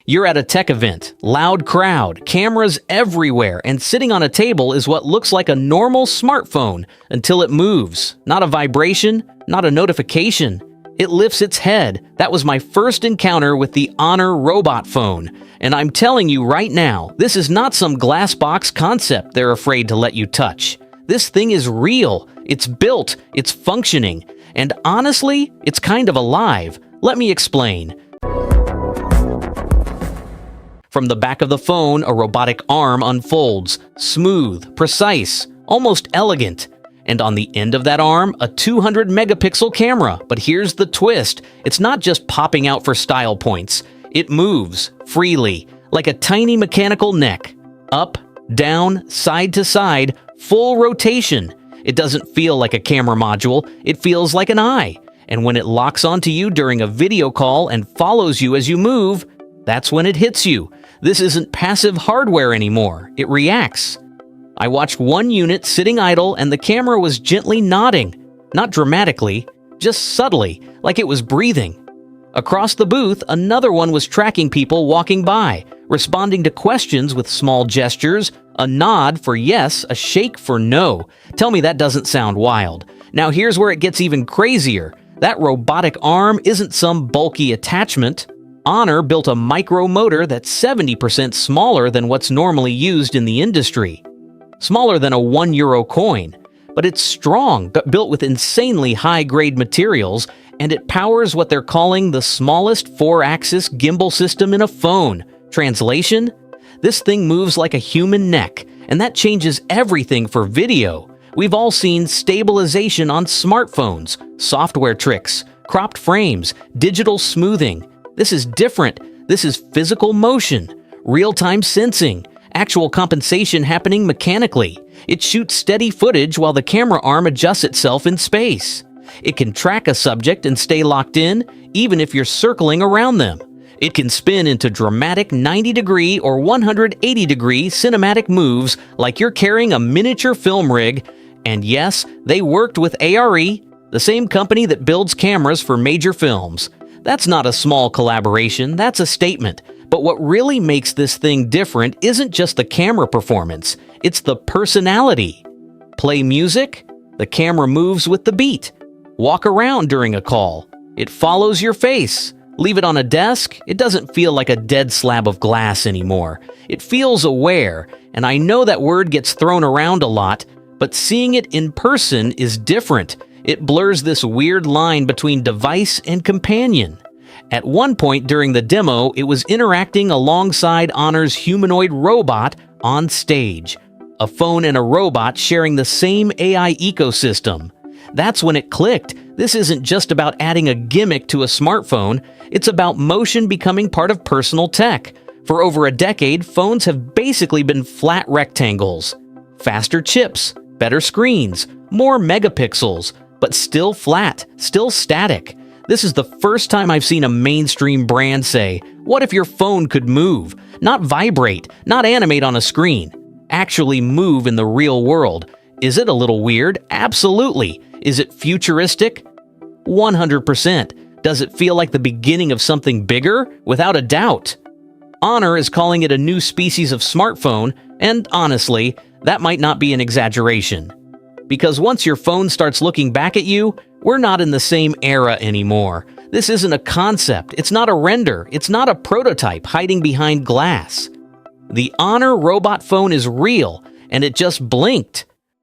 You're at a tech event, loud crowd, cameras everywhere, and sitting on a table is what looks like a normal smartphone until it moves. Not a vibration, not a notification. It lifts its head. That was my first encounter with the ARRI robot phone. And I'm telling you right now, this is not some glass box concept they're afraid to let you touch. This thing is real. It's built. It's functioning. And honestly, it's kind of alive. Let me explain. From the back of the phone, a robotic arm unfolds, smooth, precise, almost elegant. And on the end of that arm, a 200-megapixel camera. But here's the twist. It's not just popping out for style points. It moves freely, like a tiny mechanical neck. Up, down, side to side, full rotation. It doesn't feel like a camera module. It feels like an eye. And when it locks onto you during a video call and follows you as you move, that's when it hits you. This isn't passive hardware anymore. It reacts. I watched one unit sitting idle and the camera was gently nodding. Not dramatically, just subtly, like it was breathing. Across the booth, another one was tracking people walking by, responding to questions with small gestures, a nod for yes, a shake for no. Tell me that doesn't sound wild. Now here's where it gets even crazier. That robotic arm isn't some bulky attachment. ARRI built a micro motor that's 70% smaller than what's normally used in the industry. Smaller than a €1 coin. But it's strong, built with insanely high-grade materials, and it powers what they're calling the smallest 4-axis gimbal system in a phone. Translation? This thing moves like a human neck, and that changes everything for video. We've all seen stabilization on smartphones, software tricks, cropped frames, digital smoothing. This is different. This is physical motion, real-time sensing, actual compensation happening mechanically. It shoots steady footage while the camera arm adjusts itself in space. It can track a subject and stay locked in, even if you're circling around them. It can spin into dramatic 90-degree or 180-degree cinematic moves like you're carrying a miniature film rig. And yes, they worked with ARRI, the same company that builds cameras for major films. That's not a small collaboration, that's a statement. But what really makes this thing different isn't just the camera performance, it's the personality. Play music? The camera moves with the beat. Walk around during a call. It follows your face. Leave it on a desk? It doesn't feel like a dead slab of glass anymore. It feels aware, and I know that word gets thrown around a lot, but seeing it in person is different. It blurs this weird line between device and companion. At one point during the demo, it was interacting alongside ARRI's humanoid robot on stage. A phone and a robot sharing the same AI ecosystem. That's when it clicked. This isn't just about adding a gimmick to a smartphone. It's about motion becoming part of personal tech. For over a decade, phones have basically been flat rectangles. Faster chips, better screens, more megapixels, but still flat, still static. This is the first time I've seen a mainstream brand say, what if your phone could move? Not vibrate, not animate on a screen. Actually move in the real world. Is it a little weird? Absolutely. Is it futuristic? 100%. Does it feel like the beginning of something bigger? Without a doubt. ARRI is calling it a new species of smartphone, and honestly, that might not be an exaggeration. Because once your phone starts looking back at you, we're not in the same era anymore. This isn't a concept, it's not a render, it's not a prototype hiding behind glass. The ARRI robot phone is real, and it just blinked.